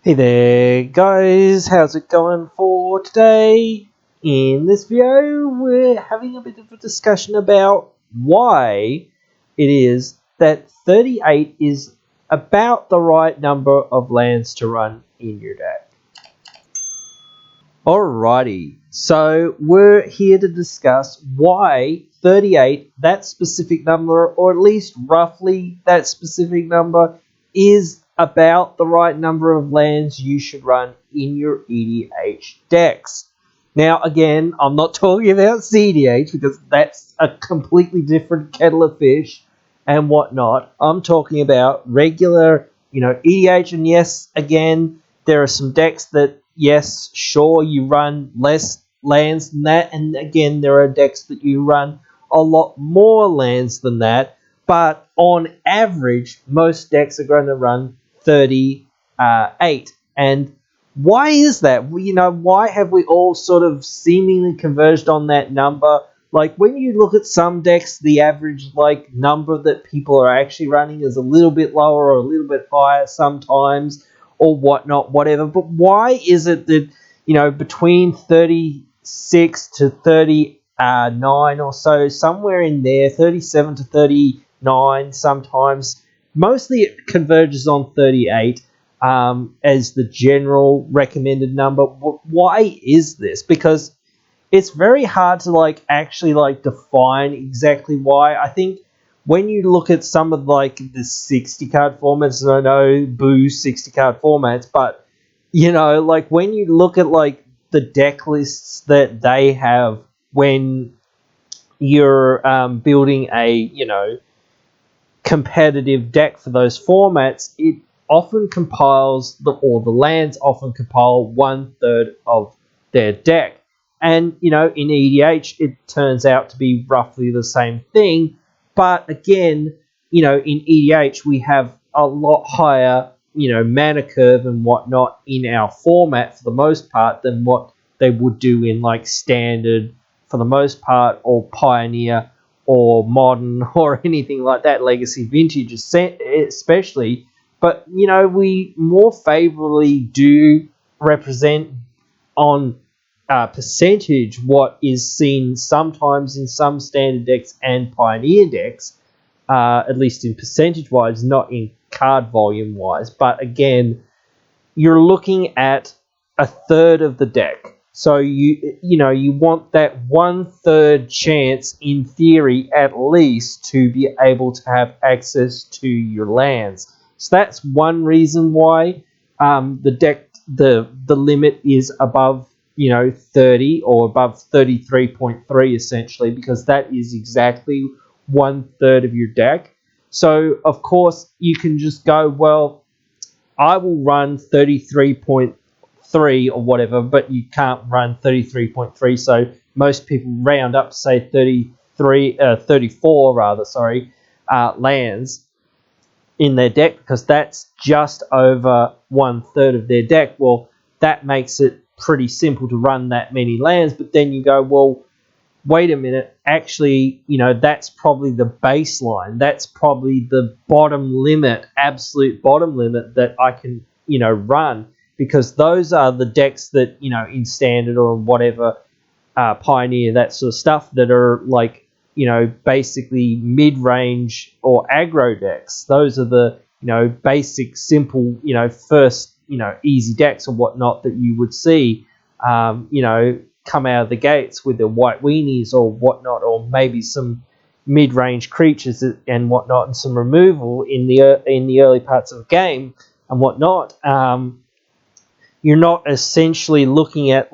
Hey there guys, how's it going for today? In this video we're having a bit of a discussion about why it is that 38 is about the right number of lands to run in your deck. Alrighty, so we're here to discuss why 38, that specific number, or at least roughly that specific number, is about the right number of lands you should run in your EDH decks. Now, again, I'm not talking about CDH because that's a completely different kettle of fish and whatnot. I'm talking about regular, EDH, and yes, again, there are some decks that, yes, sure, you run less lands than that, and again, there are decks that you run a lot more lands than that, but on average, most decks are going to run 38. And why is that? Why have we all sort of seemingly converged on that number? Like, when you look at some decks, the average number that people are actually running is a little bit lower or a little bit higher sometimes, or whatnot, whatever. But why is it that, between 36 to 39 or so, somewhere in there, 37 to 39 sometimes, mostly it converges on 38 as the general recommended number? Why is this? Because it's very hard to actually define exactly why. I think when you look at some of the 60 card formats, and I know boo 60 card formats, but when you look at the deck lists that they have when you're building a competitive deck for those formats, it often compiles the lands often compile 1/3 of their deck. And, in EDH, it turns out to be roughly the same thing. But again, in EDH, we have a lot higher, mana curve and whatnot in our format for the most part than what they would do in standard for the most part, or pioneer, or modern, or anything like that, legacy, vintage especially. But, we more favorably do represent on percentage what is seen sometimes in some standard decks and pioneer decks, at least in percentage wise, not in card volume wise. But again, you're looking at a third of the deck, so you want that 1/3 chance, in theory at least, to be able to have access to your lands. So that's one reason why the limit is above 30, or above 33.3 essentially, because that is exactly 1/3 of your deck. So of course you can just go, well, I will run 33.3 or whatever, but you can't run 33.3, so most people round up to say 34 rather, lands in their deck, because that's just over 1/3 of their deck. Well, that makes it pretty simple to run that many lands. But then you go, well, wait a minute, actually, that's probably the baseline. That's probably the bottom limit, absolute bottom limit that I can, run, because those are the decks that, in standard or whatever, pioneer, that sort of stuff, that are basically mid-range or aggro decks. Those are the, basic, simple, first, easy decks or whatnot that you would see, come out of the gates with the white weenies or whatnot, or maybe some mid-range creatures and whatnot, and some removal in the early parts of the game and whatnot. You're not essentially looking at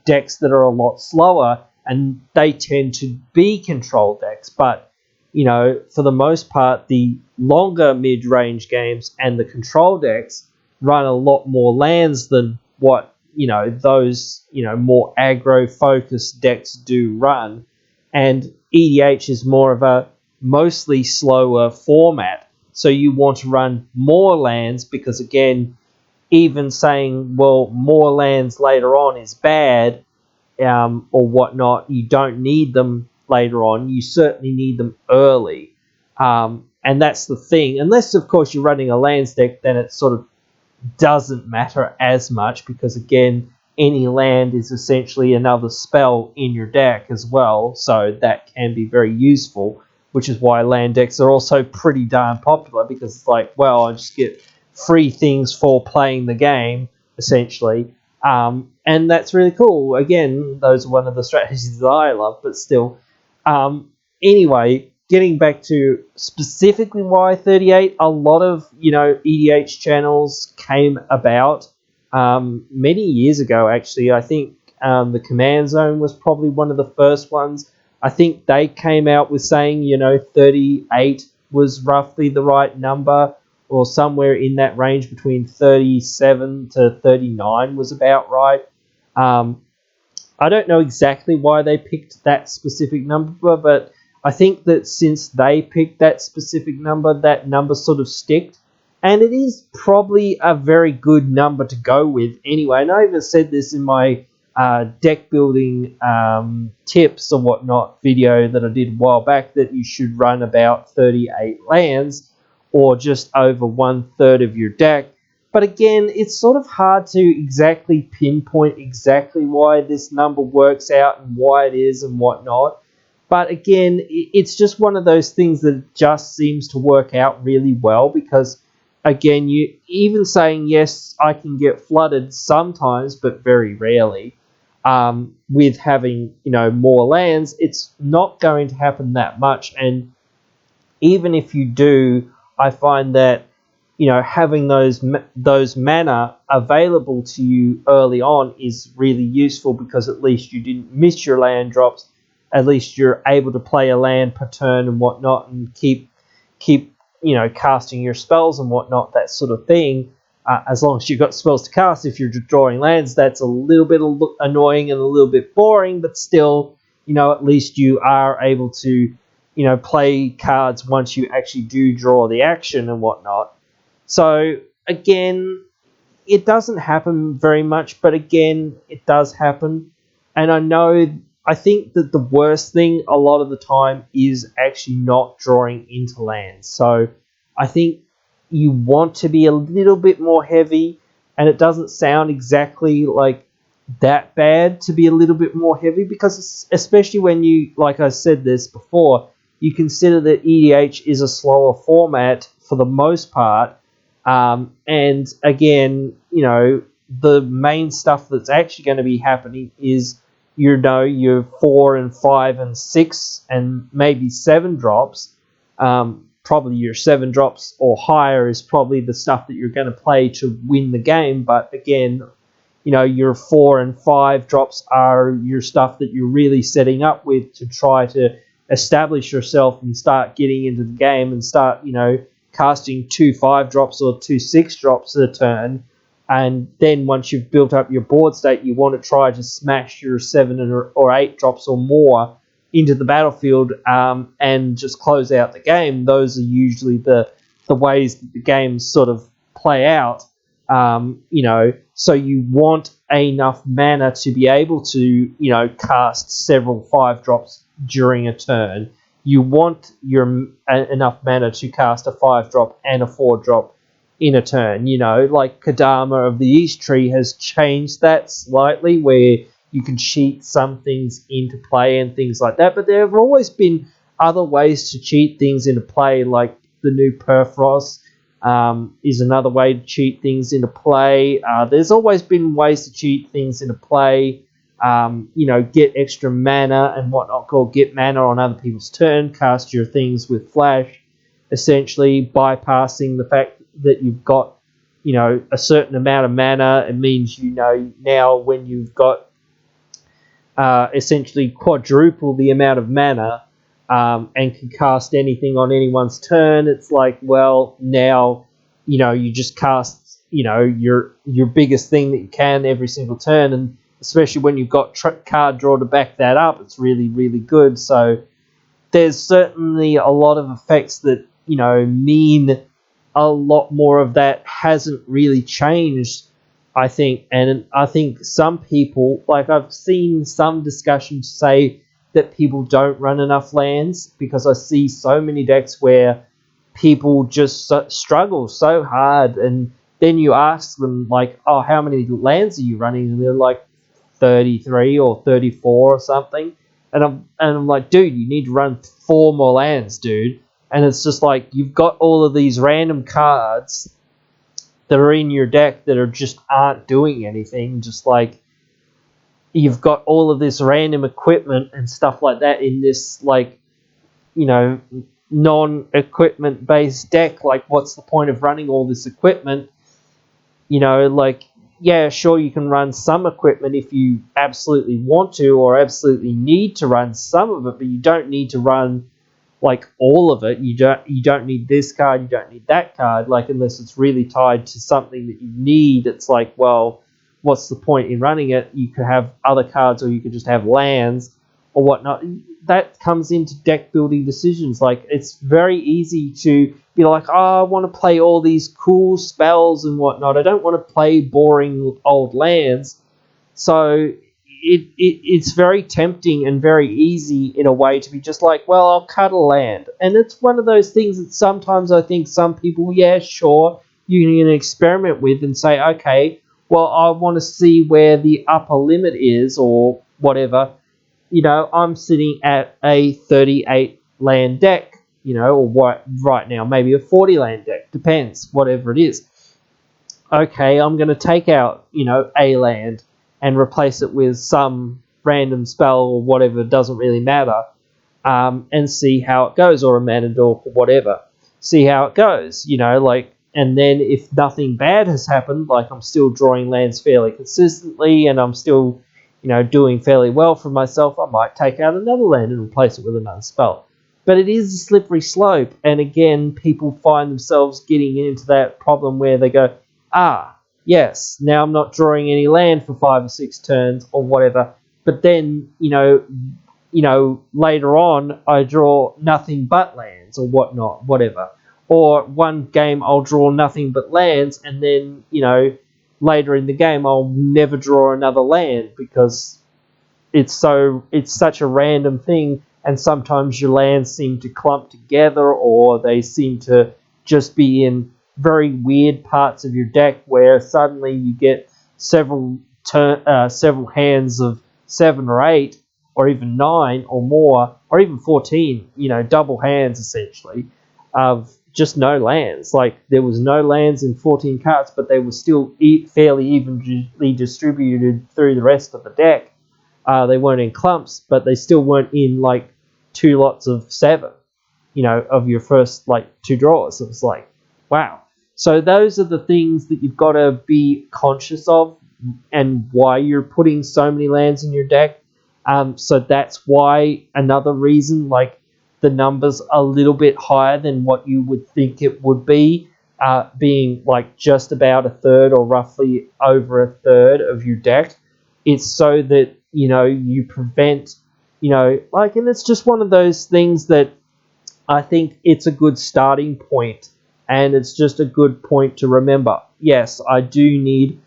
decks that are a lot slower, and they tend to be control decks. But for the most part, the longer mid-range games and the control decks run a lot more lands than what those more aggro focused decks do run. And EDH is more of a mostly slower format, so you want to run more lands, because again, even saying, well, more lands later on is bad, or whatnot, you don't need them later on. You certainly need them early. And that's the thing. Unless, of course, you're running a lands deck, then it's sort of doesn't matter as much because, again, any land is essentially another spell in your deck as well, so that can be very useful, which is why land decks are also pretty darn popular, because it's like, well, I just get free things for playing the game, essentially. And that's really cool. Again, those are one of the strategies that I love, but still. Anyway, getting back to specifically why 38, a lot of, EDH channels came about many years ago, actually. I think the Command Zone was probably one of the first ones. I think they came out with saying, 38 was roughly the right number, or somewhere in that range between 37 to 39 was about right. I don't know exactly why they picked that specific number, but I think that since they picked that specific number, that number sort of sticked. And it is probably a very good number to go with anyway. And I even said this in my deck building tips or whatnot video that I did a while back, that you should run about 38 lands, or just over 1/3 of your deck. But again, it's sort of hard to exactly pinpoint exactly why this number works out and why it is and whatnot. But again, it's just one of those things that just seems to work out really well, because again, you even saying, yes, I can get flooded sometimes, but very rarely. With having, more lands, it's not going to happen that much. And even if you do, I find that, having those mana available to you early on is really useful, because at least you didn't miss your land drops. At least you're able to play a land per turn and whatnot, and keep casting your spells and whatnot, that sort of thing. As long as you've got spells to cast, if you're just drawing lands, that's a little bit annoying and a little bit boring, but still, at least you are able to, play cards once you actually do draw the action and whatnot. So, again, it doesn't happen very much, but again, it does happen. And I think that the worst thing a lot of the time is actually not drawing into lands. So, I think you want to be a little bit more heavy, and it doesn't sound exactly like that bad to be a little bit more heavy, because especially when you, like I said this before, you consider that EDH is a slower format for the most part. And again, the main stuff that's actually going to be happening is, your 4 and 5 and 6 and maybe 7 drops. Probably your 7 drops or higher is probably the stuff that you're going to play to win the game. But again, your 4 and 5 drops are your stuff that you're really setting up with to try to establish yourself and start getting into the game and start, casting 2 5 drops or 2 6 drops at a turn. And then once you've built up your board state, you want to try to smash your 7 or 8 drops or more into the battlefield, and just close out the game. Those are usually the ways that the games sort of play out. So you want enough mana to be able to, cast several 5 drops during a turn. You want enough mana to cast a 5 drop and a 4 drp in a turn. Like Kadama of the East Tree has changed that slightly, where you can cheat some things into play and things like that. But there have always been other ways to cheat things into play, like the new Perforos is another way to cheat things into play. There's always been ways to cheat things into play. Get extra mana and whatnot, called get mana on other people's turn, cast your things with flash, essentially bypassing the fact that you've got, a certain amount of mana. It means, now when you've got essentially quadruple the amount of mana, and can cast anything on anyone's turn, it's like, well, now, you just cast, your biggest thing that you can every single turn, and especially when you've got card draw to back that up, it's really, really good. So there's certainly a lot of effects that, mean a lot more of that hasn't really changed, I think. And I think some people, like I've seen some discussions say that people don't run enough lands, because I see so many decks where people just struggle so hard, and then you ask them, like, oh, how many lands are you running? And they're like 33 or 34 or something. And I'm like, dude, you need to run 4 more lands, dude. And it's just like, you've got all of these random cards that are in your deck that aren't doing anything. Just like, you've got all of this random equipment and stuff like that in this, like, non-equipment based deck. Like, what's the point of running all this equipment? Like, yeah, sure, you can run some equipment if you absolutely want to or absolutely need to run some of it, but you don't need to run like all of it. You don't need this card, you don't need that card, like, unless it's really tied to something that you need. It's like, well, what's the point in running it? You could have other cards, or you could just have lands or whatnot. That comes into deck building decisions. Like, it's very easy to be like, oh, I want to play all these cool spells and whatnot. I don't want to play boring old lands. So it's very tempting and very easy in a way to be just like, well, I'll cut a land. And it's one of those things that sometimes I think some people, yeah, sure, you can experiment with and say, okay, well, I want to see where the upper limit is or whatever. I'm sitting at a 38 land deck, or what right now, maybe a 40 land deck, depends, whatever it is. Okay, I'm going to take out, a land and replace it with some random spell or whatever, doesn't really matter, and see how it goes, or a mana dork or whatever. See how it goes, and then if nothing bad has happened, like I'm still drawing lands fairly consistently and I'm still, doing fairly well for myself, I might take out another land and replace it with another spell. But it is a slippery slope, and again, people find themselves getting into that problem where they go, yes, now I'm not drawing any land for 5 or 6 turns or whatever, but then, later on, I draw nothing but lands or whatnot, whatever. Or one game I'll draw nothing but lands, and then, later in the game I'll never draw another land because it's such a random thing, and sometimes your lands seem to clump together, or they seem to just be in very weird parts of your deck where suddenly you get several hands of 7 or 8 or even 9 or more, or even 14, double hands essentially, of just no lands. Like, there was no lands in 14 cards, but they were still fairly evenly distributed through the rest of the deck. They weren't in clumps, but they still weren't in like 2 lots of 7, of your first like 2 draws. It was like, wow. So those are the things that you've got to be conscious of, and why you're putting so many lands in your deck. So that's why another reason, like, the number's a little bit higher than what you would think it would be, being like just about a third or roughly over a third of your deck. It's so that, you prevent, and it's just one of those things that I think it's a good starting point, and it's just a good point to remember. Yes, I do need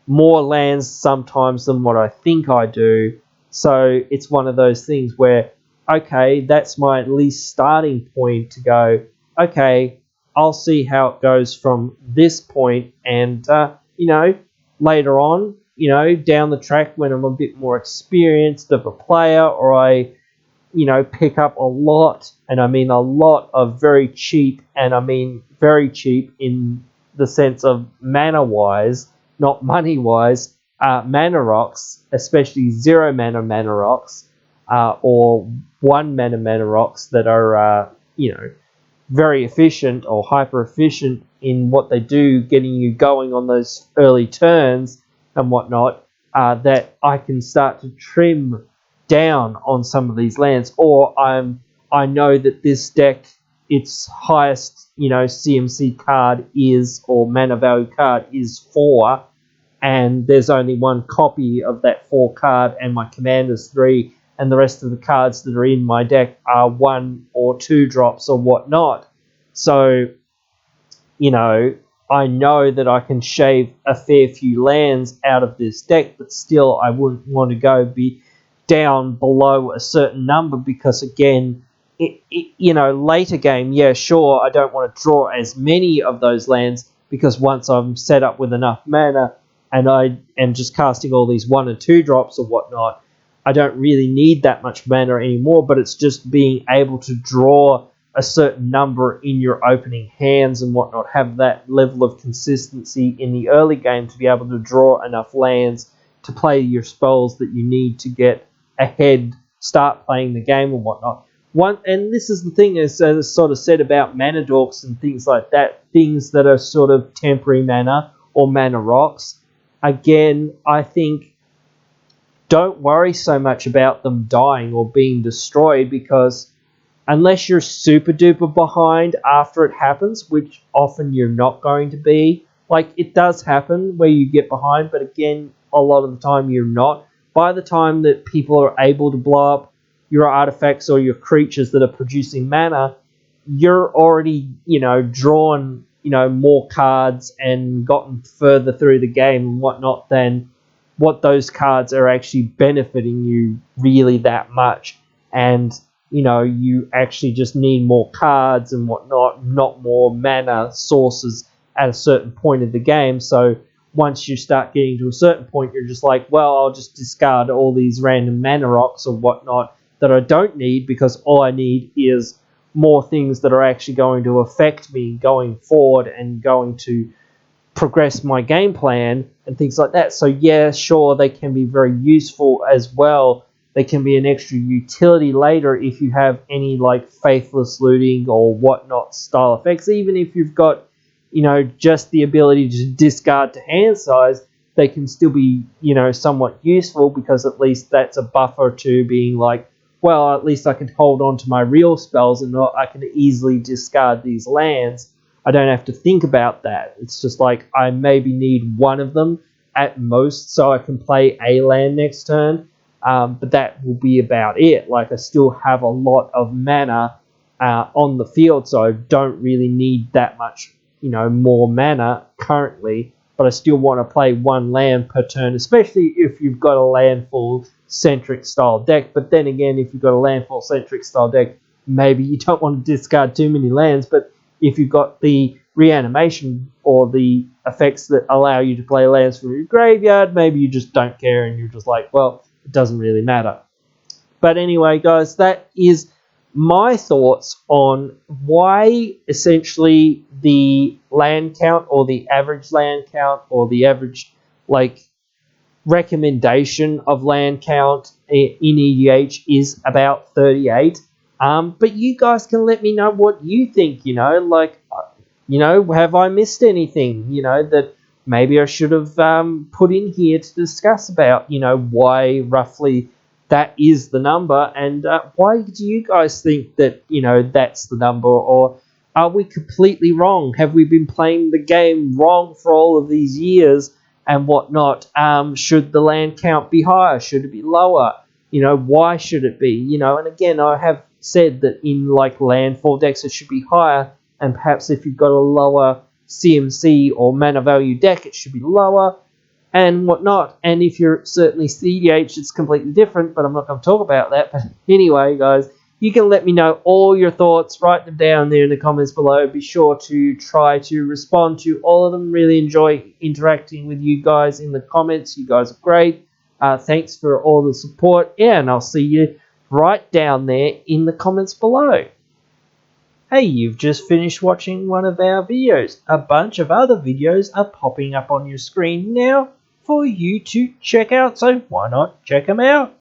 more lands sometimes than what I think I do. So it's one of those things where, okay, that's my at least starting point to go, okay, I'll see how it goes from this point, and, later on, down the track when I'm a bit more experienced of a player, or I, pick up a lot, and I mean a lot of very cheap, and I mean very cheap in the sense of mana-wise, not money-wise, mana rocks, especially 0 mana rocks, or 1 mana rocks that are, very efficient or hyper efficient in what they do, getting you going on those early turns and whatnot, that I can start to trim down on some of these lands. Or I know that this deck, its highest, CMC card is, or mana value card is 4, and there's only 1 copy of that 4 card, and my commander's 3, and the rest of the cards that are in my deck are 1 or 2 drops or whatnot. So, I know that I can shave a fair few lands out of this deck, but still I wouldn't want to go be down below a certain number, because again, later game, yeah, sure, I don't want to draw as many of those lands, because once I'm set up with enough mana and I am just casting all these 1 and 2 drops or whatnot, I don't really need that much mana anymore, but it's just being able to draw a certain number in your opening hands and whatnot, have that level of consistency in the early game to be able to draw enough lands to play your spells that you need to get ahead, start playing the game and whatnot. And this is the thing, as sort of said about mana dorks and things like that, things that are sort of temporary mana or mana rocks. Again, I think don't worry so much about them dying or being destroyed, because unless you're super duper behind after it happens, which often you're not going to be, like it does happen where you get behind, but again, a lot of the time you're not. By the time that people are able to blow up your artifacts or your creatures that are producing mana, you're already, drawn, more cards and gotten further through the game and whatnot than what those cards are actually benefiting you really that much. And, you actually just need more cards and whatnot, not more mana sources at a certain point of the game. So once you start getting to a certain point, you're just like, well, I'll just discard all these random mana rocks or whatnot that I don't need, because all I need is more things that are actually going to affect me going forward and going to progress my game plan and things like that. So yeah, sure, they can be very useful as well. They can be an extra utility later if you have any like faithless looting or whatnot style effects. Even if you've got, just the ability to discard to hand size, they can still be, somewhat useful, because at least that's a buffer to being like, well, at least I can hold on to my real spells and I can easily discard these lands. I don't have to think about that. It's just like I maybe need one of them at most so I can play a land next turn, but that will be about it. Like I still have a lot of mana on the field, so I don't really need that much, more mana currently, but I still want to play one land per turn, especially if you've got a landfall-centric style deck. But then again, if you've got a landfall-centric style deck, maybe you don't want to discard too many lands, but if you've got the reanimation or the effects that allow you to play lands from your graveyard, maybe you just don't care and you're just like, well, it doesn't really matter. But anyway, guys, that is my thoughts on why essentially the land count or the average land count or the average recommendation of land count in EDH is about 38. But you guys can let me know what you think, have I missed anything, that maybe I should have put in here to discuss about, why roughly that is the number, and why do you guys think that, that's the number, or are we completely wrong? Have we been playing the game wrong for all of these years and whatnot? Should the land count be higher? Should it be lower? Why should it be? And again, I have said that in landfall decks it should be higher, and perhaps if you've got a lower CMC or mana value deck, it should be lower and whatnot. And if you're certainly CDH, it's completely different, but I'm not going to talk about that. But anyway, guys, you can let me know all your thoughts. Write them down there in the comments below. Be sure to try to respond to all of them. Really enjoy interacting with you guys in the comments. You guys are great. Thanks for all the support. Yeah, and I'll see you right down there in the comments below. Hey, you've just finished watching one of our videos. A bunch of other videos are popping up on your screen now for you to check out, so why not check them out?